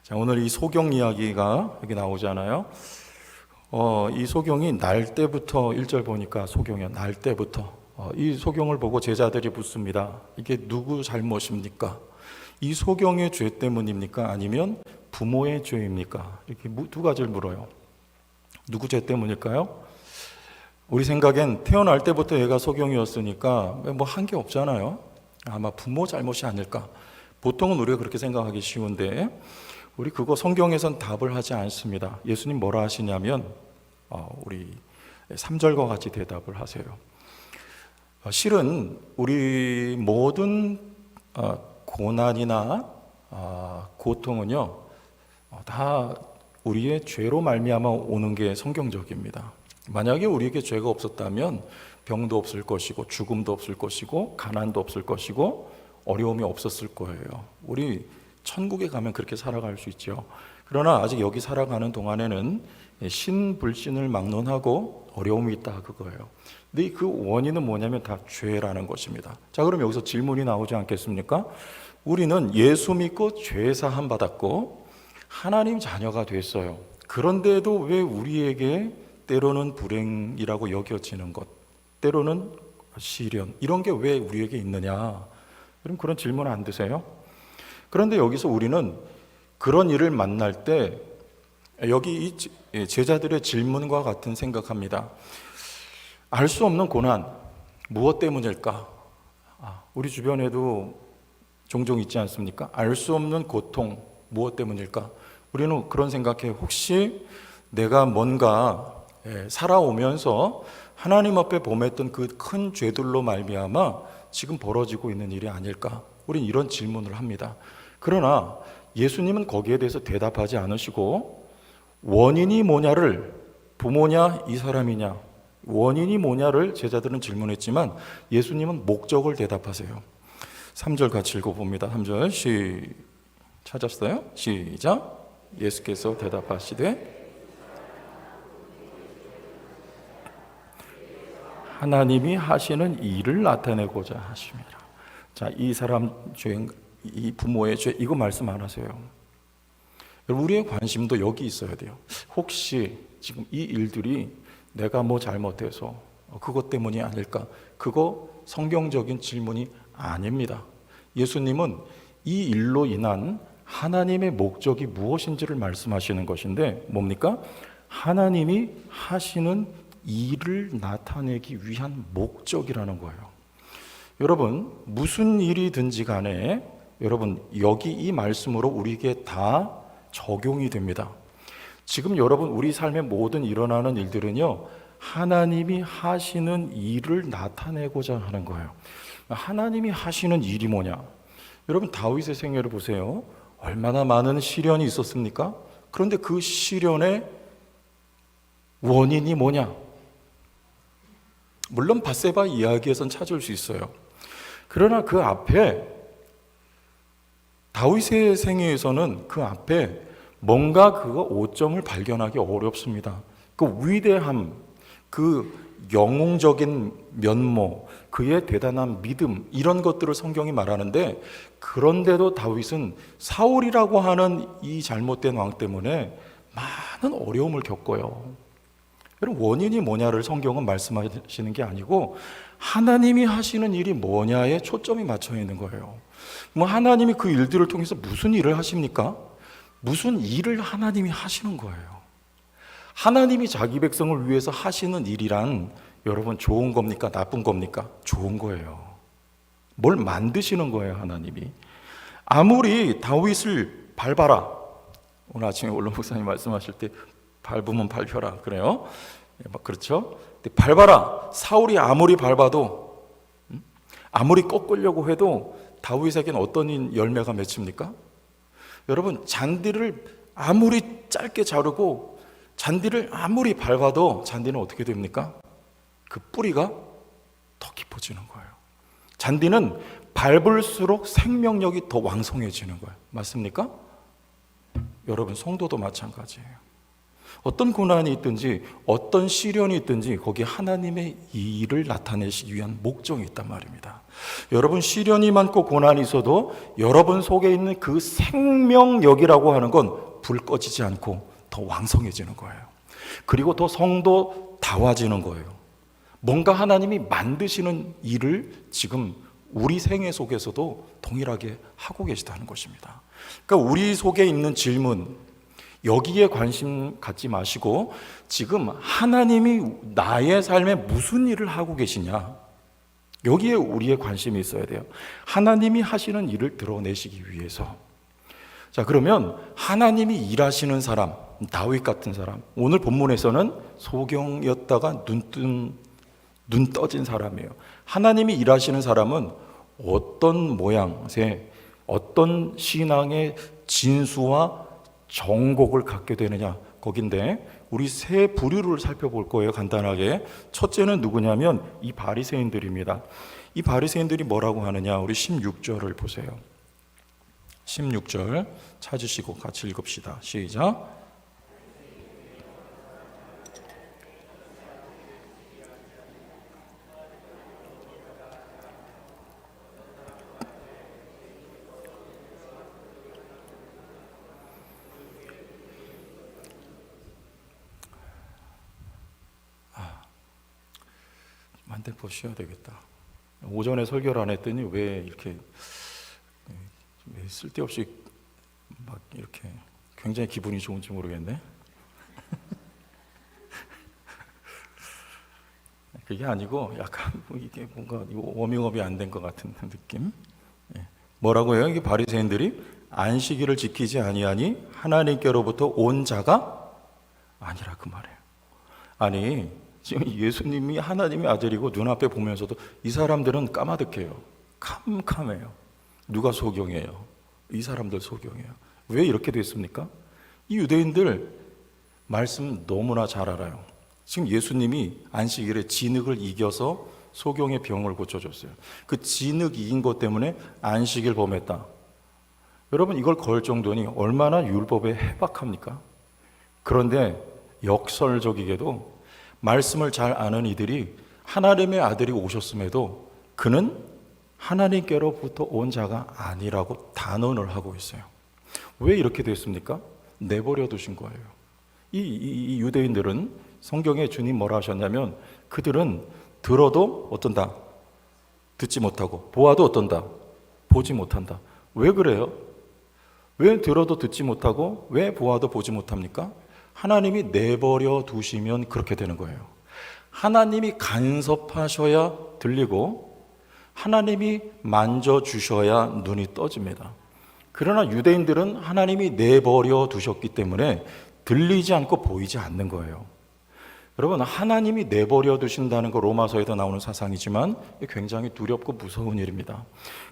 자, 오늘 이 소경 이야기가 여기 나오잖아요. 이 소경이 날 때부터 1절 보니까 소경이요. 날 때부터 이 소경을 보고 제자들이 묻습니다. 이게 누구 잘못입니까? 이 소경의 죄 때문입니까? 아니면 부모의 죄입니까? 이렇게 두 가지를 물어요. 누구 죄 때문일까요? 우리 생각엔 태어날 때부터 얘가 소경이었으니까 뭐 한 게 없잖아요. 아마 부모 잘못이 아닐까. 보통은 우리가 그렇게 생각하기 쉬운데 우리 그거 성경에선 답을 하지 않습니다. 예수님 뭐라 하시냐면 우리 3절과 같이 대답을 하세요. 실은 우리 모든 고난이나 고통은요 다 우리의 죄로 말미암아 오는 게 성경적입니다. 만약에 우리에게 죄가 없었다면 병도 없을 것이고 죽음도 없을 것이고 가난도 없을 것이고 어려움이 없었을 거예요. 우리 천국에 가면 그렇게 살아갈 수 있죠. 그러나 아직 여기 살아가는 동안에는 신불신을 막론하고 어려움이 있다 그거예요. 근데 그 원인은 뭐냐면 다 죄라는 것입니다. 자, 그럼 여기서 질문이 나오지 않겠습니까? 우리는 예수 믿고 죄 사함 받았고 하나님 자녀가 됐어요. 그런데도 왜 우리에게 때로는 불행이라고 여겨지는 것, 때로는 시련, 이런 게 왜 우리에게 있느냐? 그럼 그런 질문 안 드세요? 그런데 여기서 우리는 그런 일을 만날 때 여기 이 제자들의 질문과 같은 생각합니다. 알 수 없는 고난, 무엇 때문일까? 우리 주변에도 종종 있지 않습니까? 알 수 없는 고통, 무엇 때문일까? 우리는 그런 생각해. 혹시 내가 뭔가 살아오면서 하나님 앞에 범했던 그 큰 죄들로 말미암아 지금 벌어지고 있는 일이 아닐까? 우린 이런 질문을 합니다. 그러나 예수님은 거기에 대해서 대답하지 않으시고 원인이 뭐냐를 부모냐 이 사람이냐 원인이 뭐냐를 제자들은 질문했지만 예수님은 목적을 대답하세요. 3절 같이 읽어봅니다. 3절 찾았어요? 시작. 예수께서 대답하시되 하나님이 하시는 일을 나타내고자 하심이라. 자, 이 사람 죄, 이 부모의 죄, 이거 말씀 안 하세요. 여러분, 우리의 관심도 여기 있어야 돼요. 혹시 지금 이 일들이 내가 뭐 잘못해서 그것 때문이 아닐까? 그거 성경적인 질문이 아닙니다. 예수님은 이 일로 인한 하나님의 목적이 무엇인지를 말씀하시는 것인데 뭡니까? 하나님이 하시는 일을 나타내기 위한 목적이라는 거예요. 여러분, 무슨 일이든지 간에 여러분 여기 이 말씀으로 우리에게 다 적용이 됩니다. 지금 여러분 우리 삶에 모든 일어나는 일들은요 하나님이 하시는 일을 나타내고자 하는 거예요. 하나님이 하시는 일이 뭐냐? 여러분 다윗의 생애를 보세요. 얼마나 많은 시련이 있었습니까? 그런데 그 시련의 원인이 뭐냐? 물론 밧세바 이야기에선 찾을 수 있어요. 그러나 그 앞에 다윗의 생애에서는 그 앞에 뭔가 그 오점을 발견하기 어렵습니다. 그 위대함, 그 영웅적인 면모, 그의 대단한 믿음, 이런 것들을 성경이 말하는데 그런데도 다윗은 사울이라고 하는 이 잘못된 왕 때문에 많은 어려움을 겪어요. 여러분 원인이 뭐냐를 성경은 말씀하시는 게 아니고 하나님이 하시는 일이 뭐냐에 초점이 맞춰 있는 거예요. 뭐 하나님이 그 일들을 통해서 무슨 일을 하십니까? 무슨 일을 하나님이 하시는 거예요. 하나님이 자기 백성을 위해서 하시는 일이란 여러분 좋은 겁니까? 나쁜 겁니까? 좋은 거예요. 뭘 만드시는 거예요, 하나님이. 아무리 다윗을 밟아라. 오늘 아침에 올론 목사님 말씀하실 때 밟으면 밟혀라 그래요. 그렇죠? 밟아라. 사울이 아무리 밟아도 아무리 꺾으려고 해도 다윗에게는 어떤 열매가 맺힙니까? 여러분 잔디를 아무리 짧게 자르고 잔디를 아무리 밟아도 잔디는 어떻게 됩니까? 그 뿌리가 더 깊어지는 거예요. 잔디는 밟을수록 생명력이 더 왕성해지는 거예요. 맞습니까? 여러분 성도도 마찬가지예요. 어떤 고난이 있든지 어떤 시련이 있든지 거기 하나님의 일을 나타내시기 위한 목적이 있단 말입니다. 여러분, 시련이 많고 고난이 있어도 여러분 속에 있는 그 생명력이라고 하는 건 불 꺼지지 않고 더 왕성해지는 거예요. 그리고 더 성도다워지는 거예요. 뭔가 하나님이 만드시는 일을 지금 우리 생애 속에서도 동일하게 하고 계시다는 것입니다. 그러니까 우리 속에 있는 질문, 여기에 관심 갖지 마시고 지금 하나님이 나의 삶에 무슨 일을 하고 계시냐, 여기에 우리의 관심이 있어야 돼요. 하나님이 하시는 일을 드러내시기 위해서. 자, 그러면 하나님이 일하시는 사람, 다윗 같은 사람, 오늘 본문에서는 소경이었다가 눈 떠진 사람이에요. 하나님이 일하시는 사람은 어떤 모양새, 어떤 신앙의 진수와 정곡을 갖게 되느냐, 거긴데 우리 세 부류를 살펴볼 거예요. 간단하게. 첫째는 누구냐면 이 바리새인들입니다. 이 바리새인들이 뭐라고 하느냐, 우리 16절을 보세요. 16절 찾으시고 같이 읽읍시다. 시작. 만대포 쉬어야 되겠다. 오전에 설교를 안 했더니 왜 이렇게 쓸데없이 막 이렇게 굉장히 기분이 좋은지 모르겠네. 그게 아니고 약간 이게 뭔가 워밍업이 안 된 것 같은 느낌. 뭐라고 해요? 이게 바리새인들이 안식일을 지키지 아니하니 하나님께로부터 온 자가 아니라, 그 말이에요. 아니, 지금 예수님이 하나님의 아들이고 눈앞에 보면서도 이 사람들은 까마득해요. 캄캄해요. 누가 소경이에요? 이 사람들 소경이에요. 왜 이렇게 됐습니까? 이 유대인들 말씀 너무나 잘 알아요. 지금 예수님이 안식일에 진흙을 이겨서 소경의 병을 고쳐줬어요. 그 진흙 이긴 것 때문에 안식일 범했다. 여러분, 이걸 걸 정도니 얼마나 율법에 해박합니까? 그런데 역설적이게도 말씀을 잘 아는 이들이 하나님의 아들이 오셨음에도 그는 하나님께로부터 온 자가 아니라고 단언을 하고 있어요. 왜 이렇게 됐습니까? 내버려 두신 거예요. 이 유대인들은 성경에 주님 뭐라 하셨냐면 그들은 들어도 어떤다? 듣지 못하고 보아도 어떤다? 보지 못한다. 왜 그래요? 왜 들어도 듣지 못하고 왜 보아도 보지 못합니까? 하나님이 내버려 두시면 그렇게 되는 거예요. 하나님이 간섭하셔야 들리고 하나님이 만져주셔야 눈이 떠집니다. 그러나 유대인들은 하나님이 내버려 두셨기 때문에 들리지 않고 보이지 않는 거예요. 여러분, 하나님이 내버려 두신다는 거 로마서에도 나오는 사상이지만 굉장히 두렵고 무서운 일입니다.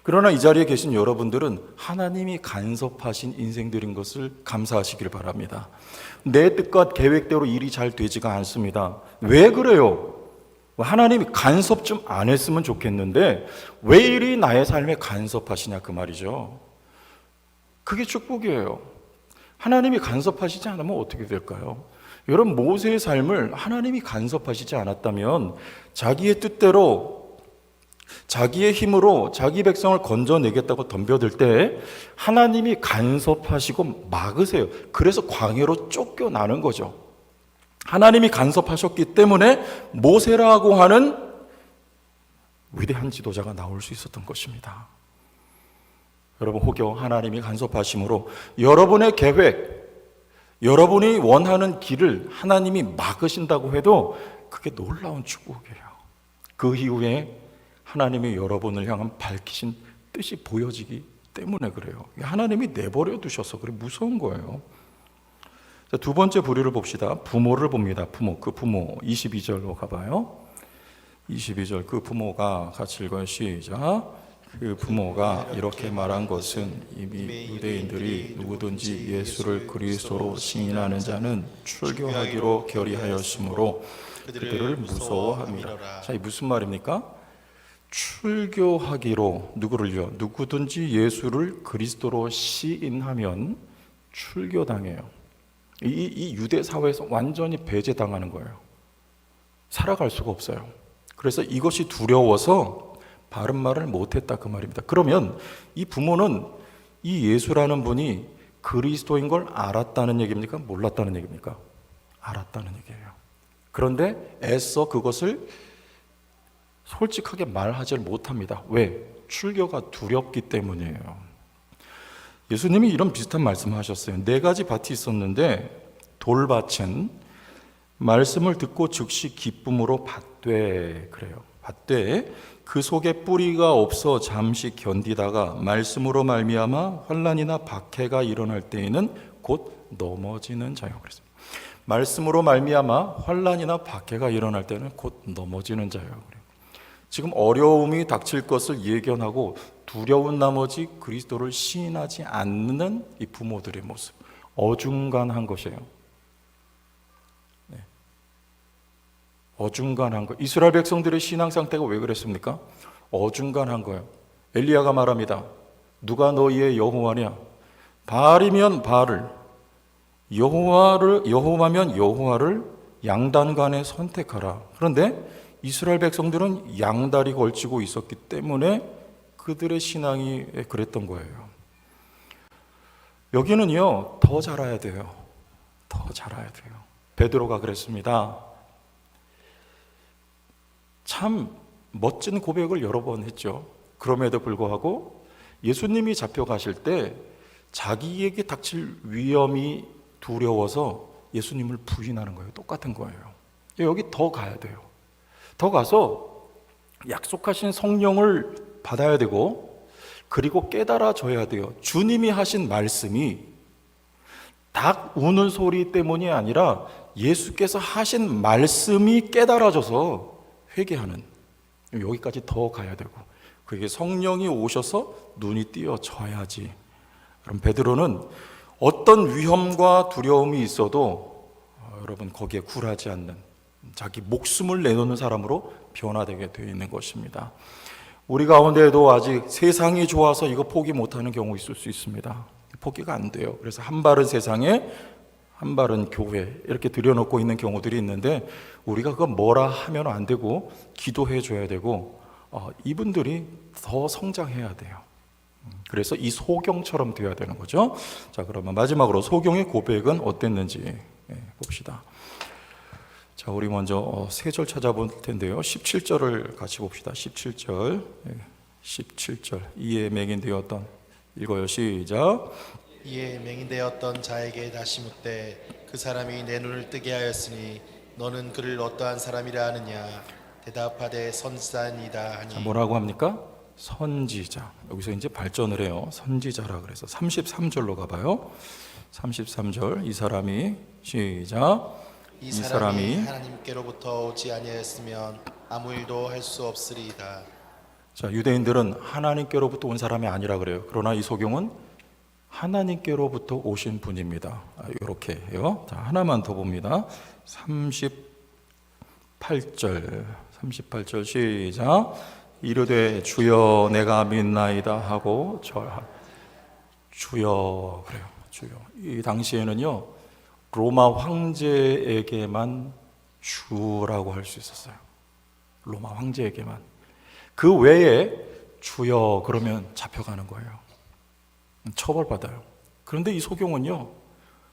그러나 이 자리에 계신 여러분들은 하나님이 간섭하신 인생들인 것을 감사하시길 바랍니다. 내 뜻과 계획대로 일이 잘 되지가 않습니다. 왜 그래요? 하나님이 간섭 좀 안 했으면 좋겠는데 왜 이리 나의 삶에 간섭하시냐, 그 말이죠. 그게 축복이에요. 하나님이 간섭하시지 않으면 어떻게 될까요? 여러분, 모세의 삶을 하나님이 간섭하시지 않았다면 자기의 뜻대로 자기의 힘으로 자기 백성을 건져내겠다고 덤벼들 때 하나님이 간섭하시고 막으세요. 그래서 광야로 쫓겨나는 거죠. 하나님이 간섭하셨기 때문에 모세라고 하는 위대한 지도자가 나올 수 있었던 것입니다. 여러분, 혹여 하나님이 간섭하심으로 여러분의 계획, 여러분이 원하는 길을 하나님이 막으신다고 해도 그게 놀라운 축복이에요. 그 이후에 하나님이 여러분을 향한 밝히신 뜻이 보여지기 때문에 그래요. 하나님이 내버려 두셔서 그래 무서운 거예요. 자, 두 번째 부류를 봅시다. 부모를 봅니다. 부모, 그 부모 22절로 가봐요. 22절, 그 부모가 같이 읽어요. 시작. 그 부모가 이렇게 말한 것은 이미 유대인들이 누구든지 예수를 그리스도로 시인하는 자는 출교하기로 결의하였으므로 그들을 무서워합니다. 자, 이 무슨 말입니까? 출교하기로, 누구를요? 누구든지 예수를 그리스도로 시인하면 출교당해요. 이 유대 사회에서 완전히 배제당하는 거예요. 살아갈 수가 없어요. 그래서 이것이 두려워서 바른 말을 못했다 그 말입니다. 그러면 이 부모는 이 예수라는 분이 그리스도인 걸 알았다는 얘기입니까? 몰랐다는 얘기입니까? 알았다는 얘기예요. 그런데 애써 그것을 솔직하게 말하지 못합니다. 왜? 출교가 두렵기 때문이에요. 예수님이 이런 비슷한 말씀을 하셨어요. 4가지 밭이 있었는데 돌밭은 말씀을 듣고 즉시 기쁨으로 받되, 그래요. 받되 그 속에 뿌리가 없어 잠시 견디다가 말씀으로 말미암아 환난이나 박해가 일어날 때에는 곧 넘어지는 자요. 그랬어요. 말씀으로 말미암아 환난이나 박해가 일어날 때는 곧 넘어지는 자요. 그래요. 지금 어려움이 닥칠 것을 예견하고 두려운 나머지 그리스도를 시인하지 않는 이 부모들의 모습, 어중간한 것이에요. 네. 어중간한 것. 이스라엘 백성들의 신앙 상태가 왜 그랬습니까? 어중간한 거예요. 엘리야가 말합니다. 누가 너희의 여호와냐? 바알이면 바알을, 여호와면 여호와를 양단 간에 선택하라. 그런데 이스라엘 백성들은 양다리 걸치고 있었기 때문에 그들의 신앙이 그랬던 거예요. 여기는요, 더 자라야 돼요. 더 자라야 돼요. 베드로가 그랬습니다. 참 멋진 고백을 여러 번 했죠. 그럼에도 불구하고 예수님이 잡혀가실 때 자기에게 닥칠 위험이 두려워서 예수님을 부인하는 거예요. 똑같은 거예요. 여기 더 가야 돼요. 더 가서 약속하신 성령을 받아야 되고, 그리고 깨달아져야 돼요. 주님이 하신 말씀이 닭 우는 소리 때문이 아니라 예수께서 하신 말씀이 깨달아져서 회개하는, 여기까지 더 가야 되고, 그게 성령이 오셔서 눈이 띄어져야지. 그럼 베드로는 어떤 위험과 두려움이 있어도 여러분 거기에 굴하지 않는, 자기 목숨을 내놓는 사람으로 변화되게 되어 있는 것입니다. 우리 가운데에도 아직 세상이 좋아서 이거 포기 못하는 경우 있을 수 있습니다. 포기가 안 돼요. 그래서 한 발은 세상에, 한 발은 교회, 이렇게 들여놓고 있는 경우들이 있는데, 우리가 그거 뭐라 하면 안 되고 기도해 줘야 되고, 이분들이 더 성장해야 돼요. 그래서 이 소경처럼 되어야 되는 거죠. 자, 그러면 마지막으로 소경의 고백은 어땠는지 봅시다. 자, 우리 먼저 세 절 찾아볼 텐데요. 17절을 같이 봅시다. 17절. 17절. 이에 맹인되었던, 읽어요. 시작. 이에 맹인되었던 자에게 다시 묻되 그 사람이 내 눈을 뜨게 하였으니 너는 그를 어떠한 사람이라 하느냐? 대답하되 선지자이다 하니. 자, 뭐라고 합니까? 선지자. 여기서 이제 발전을 해요. 선지자라 그래서 33절로 가봐요. 33절. 이 사람이, 시작. 이 사람이 하나님께로부터 오지 아니하였으면 아무 일도 할 수 없으리이다. 자, 유대인들은 하나님께로부터 온 사람이 아니라 그래요. 그러나 이 소경은 하나님께로부터 오신 분입니다. 이렇게 해요. 자, 하나만 더 봅니다. 38절 시작. 이르되 주여 내가 믿나이다 하고 주여, 그래요. 주여. 이 당시에는요, 로마 황제에게만 주라고 할 수 있었어요. 로마 황제에게만. 그 외에 주여 그러면 잡혀가는 거예요. 처벌받아요. 그런데 이 소경은요,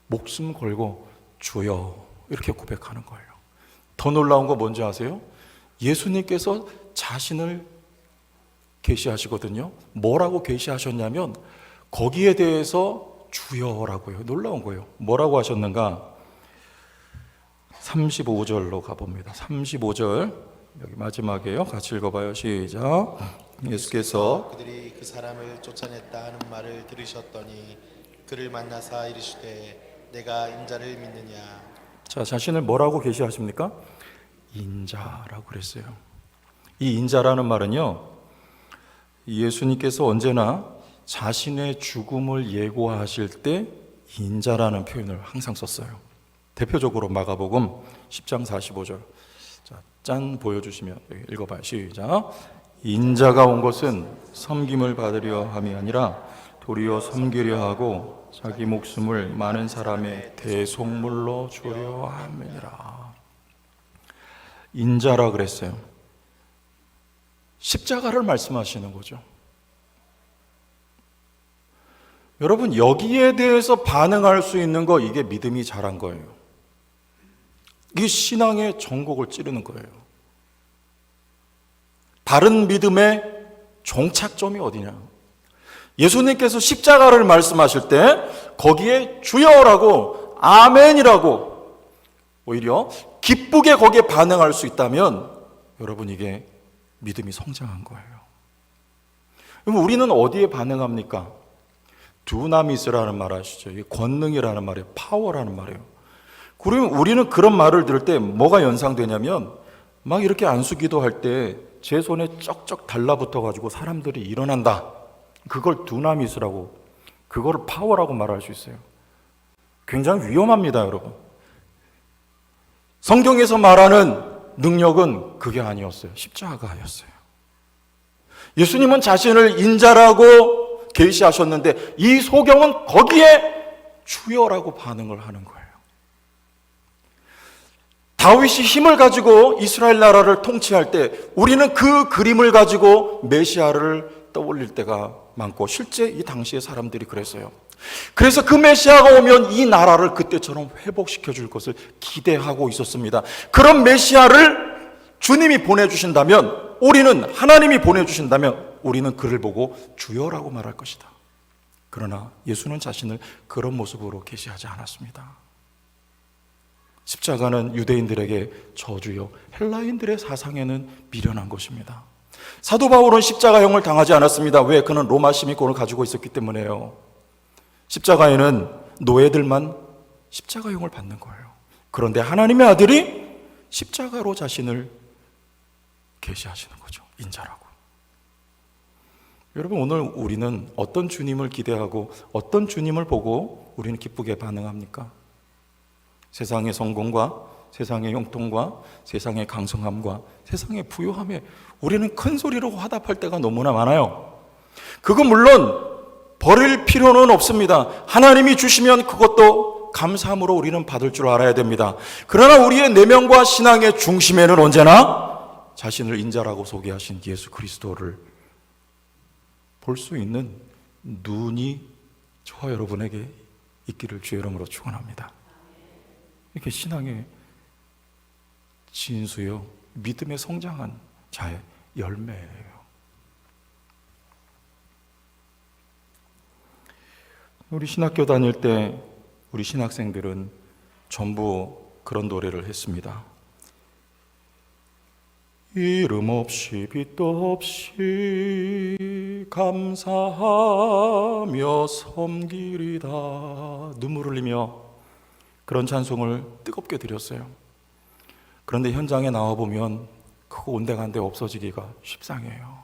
목숨 걸고 주여 이렇게 고백하는 거예요. 더 놀라운 거 뭔지 아세요? 예수님께서 자신을 계시하시거든요. 뭐라고 계시하셨냐면 거기에 대해서 주여라고 해요. 놀라운 거예요. 뭐라고 하셨는가? 35절로 가봅니다. 35절 여기 마지막이에요. 같이 읽어봐요. 시작. 예수께서 그들이 그 사람을 쫓아냈다 하는 말을 들으셨더니 그를 만나사 이르시되 내가 인자를 믿느냐? 자, 자신을 뭐라고 계시하십니까? 인자라고 그랬어요. 이 인자라는 말은요, 예수님께서 언제나 자신의 죽음을 예고하실 때 인자라는 표현을 항상 썼어요. 대표적으로 마가복음 10장 45절. 자, 짠 보여주시면 읽어봐요. 시작. 인자가 온 것은 섬김을 받으려 함이 아니라 도리어 섬기려 하고 자기 목숨을 많은 사람의 대속물로 주려 함이니라. 인자라 그랬어요. 십자가를 말씀하시는 거죠. 여러분, 여기에 대해서 반응할 수 있는 거, 이게 믿음이 자란 거예요. 이게 신앙의 전곡을 찌르는 거예요. 바른 믿음의 종착점이 어디냐? 예수님께서 십자가를 말씀하실 때 거기에 주여라고 아멘이라고 오히려 기쁘게 거기에 반응할 수 있다면 여러분, 이게 믿음이 성장한 거예요. 그럼 우리는 어디에 반응합니까? 두나미스라는 말 아시죠? 이게 권능이라는 말이에요. 파워라는 말이에요. 그러면 우리는 그런 말을 들을 때 뭐가 연상되냐면 막 이렇게 안수기도 할 때 제 손에 쩍쩍 달라붙어 가지고 사람들이 일어난다. 그걸 두나미스라고, 그거를 파워라고 말할 수 있어요. 굉장히 위험합니다, 여러분. 성경에서 말하는 능력은 그게 아니었어요. 십자가였어요. 예수님은 자신을 인자라고 계시하셨는데 이 소경은 거기에 주여라고 반응을 하는 거예요. 다윗이 힘을 가지고 이스라엘 나라를 통치할 때 우리는 그 그림을 가지고 메시아를 떠올릴 때가 많고, 실제 이 당시의 사람들이 그랬어요. 그래서 그 메시아가 오면 이 나라를 그때처럼 회복시켜 줄 것을 기대하고 있었습니다. 그런 메시아를 주님이 보내주신다면, 우리는, 하나님이 보내주신다면 우리는 그를 보고 주여라고 말할 것이다. 그러나 예수는 자신을 그런 모습으로 계시하지 않았습니다. 십자가는 유대인들에게 저주요, 헬라인들의 사상에는 미련한 것입니다. 사도 바울은 십자가형을 당하지 않았습니다. 왜? 그는 로마 시민권을 가지고 있었기 때문에요. 십자가에는 노예들만 십자가형을 받는 거예요. 그런데 하나님의 아들이 십자가로 자신을 계시하시는 거죠. 인자라고. 여러분, 오늘 우리는 어떤 주님을 기대하고 어떤 주님을 보고 우리는 기쁘게 반응합니까? 세상의 성공과 세상의 용통과 세상의 강성함과 세상의 부유함에 우리는 큰 소리로 화답할 때가 너무나 많아요. 그거 물론 버릴 필요는 없습니다. 하나님이 주시면 그것도 감사함으로 우리는 받을 줄 알아야 됩니다. 그러나 우리의 내면과 신앙의 중심에는 언제나 자신을 인자라고 소개하신 예수 그리스도를 볼 수 있는 눈이 저와 여러분에게 있기를 주의 이름으로 축원합니다. 이렇게 신앙의 진수요, 믿음에 성장한 자의 열매예요. 우리 신학교 다닐 때 우리 신학생들은 전부 그런 노래를 했습니다. 이름 없이 빛도 없이 감사하며 섬기리다. 눈물 흘리며 그런 찬송을 뜨겁게 드렸어요. 그런데 현장에 나와보면 그거 온데간데 없어지기가 십상이에요.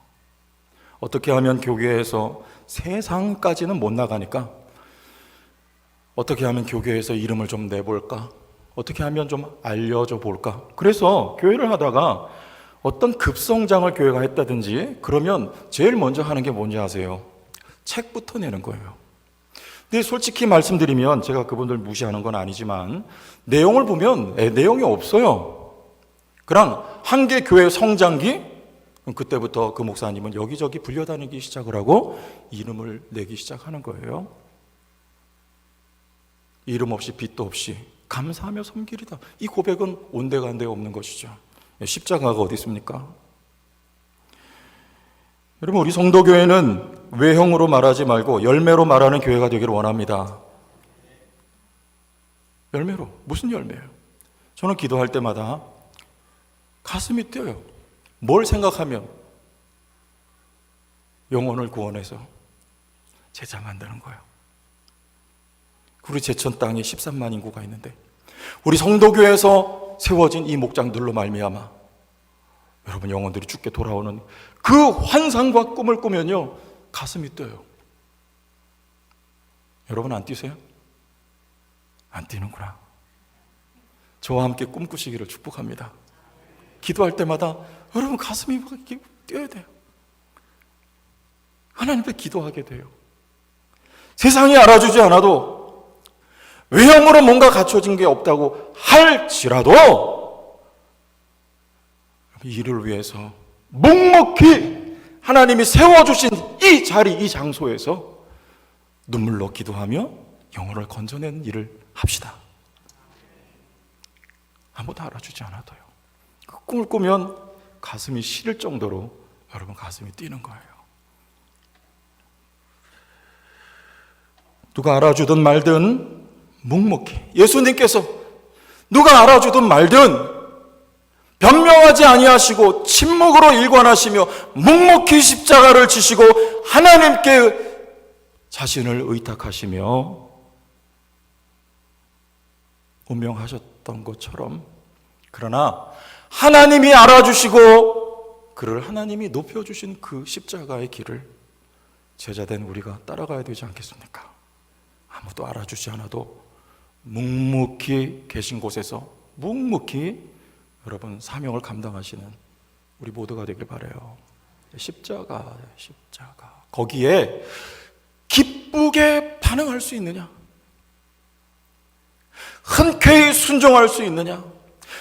어떻게 하면 교회에서 세상까지는 못 나가니까 어떻게 하면 교회에서 이름을 좀 내볼까? 어떻게 하면 좀 알려줘 볼까? 그래서 교회를 하다가 어떤 급성장을 교회가 했다든지 그러면 제일 먼저 하는 게 뭔지 아세요? 책부터 내는 거예요. 근데 솔직히 말씀드리면 제가 그분들 무시하는 건 아니지만 내용을 보면 내용이 없어요. 그냥 한 개 교회 성장기, 그때부터 그 목사님은 여기저기 불려다니기 시작을 하고 이름을 내기 시작하는 거예요. 이름 없이 빛도 없이 감사하며 섬기리다. 이 고백은 온데간데 없는 것이죠. 십자가가 어디 있습니까? 여러분, 우리 성도교회는 외형으로 말하지 말고 열매로 말하는 교회가 되기를 원합니다. 열매로. 무슨 열매예요? 저는 기도할 때마다 가슴이 뛰어요. 뭘 생각하면? 영혼을 구원해서 제자 만드는 거예요. 우리 제천 땅에 13만 인구가 있는데 우리 성도교회에서 세워진 이 목장들로 말미암아 여러분 영혼들이 죽게 돌아오는 그 환상과 꿈을 꾸면요 가슴이 뛰어요. 여러분 안 뛰세요? 안 뛰는구나. 저와 함께 꿈꾸시기를 축복합니다. 기도할 때마다 여러분 가슴이 막 뛰어야 돼요. 하나님 앞에 기도하게 돼요. 세상이 알아주지 않아도 외형으로 뭔가 갖춰진 게 없다고 할지라도 이 일을 위해서 묵묵히 하나님이 세워주신 이 자리, 이 장소에서 눈물로 기도하며 영혼을 건져내는 일을 합시다. 아무도 알아주지 않아도요. 그 꿈을 꾸면 가슴이 시릴 정도로 여러분 가슴이 뛰는 거예요. 누가 알아주든 말든 묵묵히, 예수님께서 누가 알아주든 말든 변명하지 아니하시고 침묵으로 일관하시며 묵묵히 십자가를 지시고 하나님께 자신을 의탁하시며 운명하셨던 것처럼, 그러나 하나님이 알아주시고 그를 하나님이 높여주신 그 십자가의 길을 제자된 우리가 따라가야 되지 않겠습니까? 아무도 알아주지 않아도 묵묵히 계신 곳에서 묵묵히 여러분 사명을 감당하시는 우리 모두가 되길 바라요. 십자가 거기에 기쁘게 반응할 수 있느냐? 흔쾌히 순종할 수 있느냐?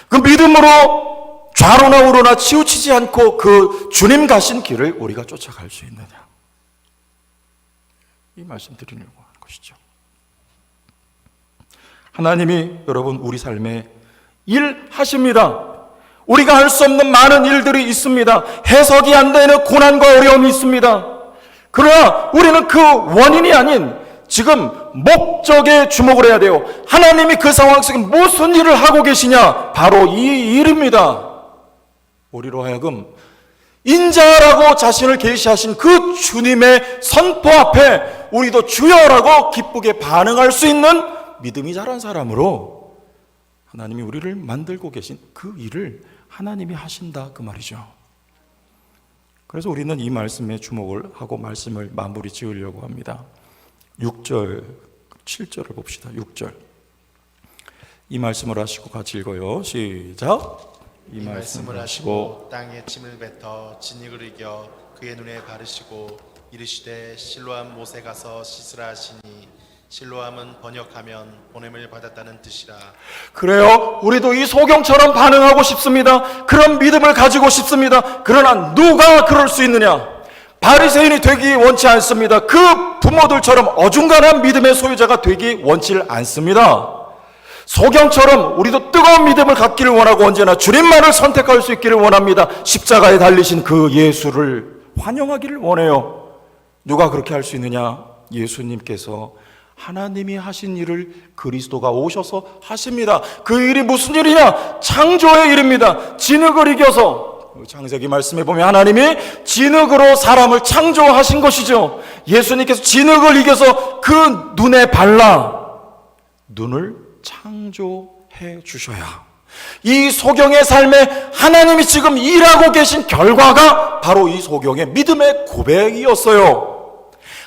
그 믿음으로 좌로나 우로나 치우치지 않고 그 주님 가신 길을 우리가 쫓아갈 수 있느냐? 이 말씀 드리려고 하는 것이죠. 하나님이 여러분 우리 삶에 일하십니다. 우리가 할 수 없는 많은 일들이 있습니다. 해석이 안 되는 고난과 어려움이 있습니다. 그러나 우리는 그 원인이 아닌 지금 목적에 주목을 해야 돼요. 하나님이 그 상황 속에 무슨 일을 하고 계시냐? 바로 이 일입니다. 우리로 하여금 인자라고 자신을 계시하신 그 주님의 선포 앞에 우리도 주여라고 기쁘게 반응할 수 있는 믿음이 자란 사람으로 하나님이 우리를 만들고 계신 그 일을 하나님이 하신다, 그 말이죠. 그래서 우리는 이 말씀에 주목을 하고 말씀을 마무리 지으려고 합니다. 6절, 7절을 봅시다. 6절. 이 말씀을 하시고 같이 읽어요. 시작. 이 말씀을 하시고 땅에 침을 뱉어 진흙을 이겨 그의 눈에 바르시고 이르시되 실로암 못에 가서 씻으라 하시니 실로암은 번역하면 보냄을 받았다는 뜻이라. 그래요. 우리도 이 소경처럼 반응하고 싶습니다. 그런 믿음을 가지고 싶습니다. 그러나 누가 그럴 수 있느냐? 바리새인이 되기 원치 않습니다. 그 부모들처럼 어중간한 믿음의 소유자가 되기 원치 않습니다. 소경처럼 우리도 뜨거운 믿음을 갖기를 원하고 언제나 주님만을 선택할 수 있기를 원합니다. 십자가에 달리신 그 예수를 환영하기를 원해요. 누가 그렇게 할 수 있느냐? 예수님께서 하나님이 하신 일을 그리스도가 오셔서 하십니다. 그 일이 무슨 일이냐? 창조의 일입니다. 진흙을 이겨서, 창세기 말씀에 보면 하나님이 진흙으로 사람을 창조하신 것이죠. 예수님께서 진흙을 이겨서 그 눈에 발라 눈을 창조해 주셔야 이 소경의 삶에 하나님이 지금 일하고 계신 결과가 바로 이 소경의 믿음의 고백이었어요.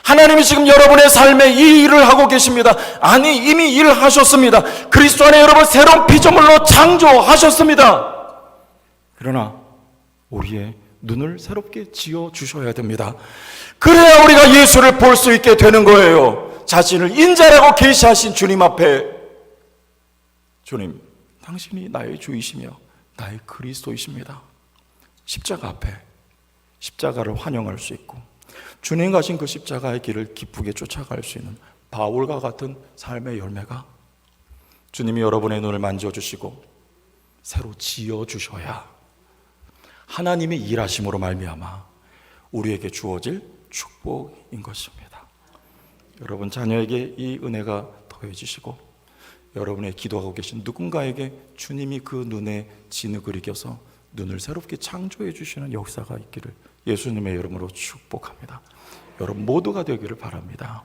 하나님이 지금 여러분의 삶에 이 일을 하고 계십니다. 아니, 이미 일하셨습니다. 그리스도 안에 여러분 새로운 피조물로 창조하셨습니다. 그러나 우리의 눈을 새롭게 지어주셔야 됩니다. 그래야 우리가 예수를 볼 수 있게 되는 거예요. 자신을 인자라고 계시하신 주님 앞에, 주님, 당신이 나의 주이시며 나의 그리스도이십니다. 십자가 앞에 십자가를 환영할 수 있고 주님 가신 그 십자가의 길을 기쁘게 쫓아갈 수 있는 바울과 같은 삶의 열매가 주님이 여러분의 눈을 만져주시고 새로 지어주셔야 하나님의 일하심으로 말미암아 우리에게 주어질 축복인 것입니다. 여러분 자녀에게 이 은혜가 더해지시고 여러분의 기도하고 계신 누군가에게 주님이 그 눈에 진흙을 이겨서 눈을 새롭게 창조해 주시는 역사가 있기를 예수님의 이름으로 축복합니다. 여러분 모두가 되기를 바랍니다.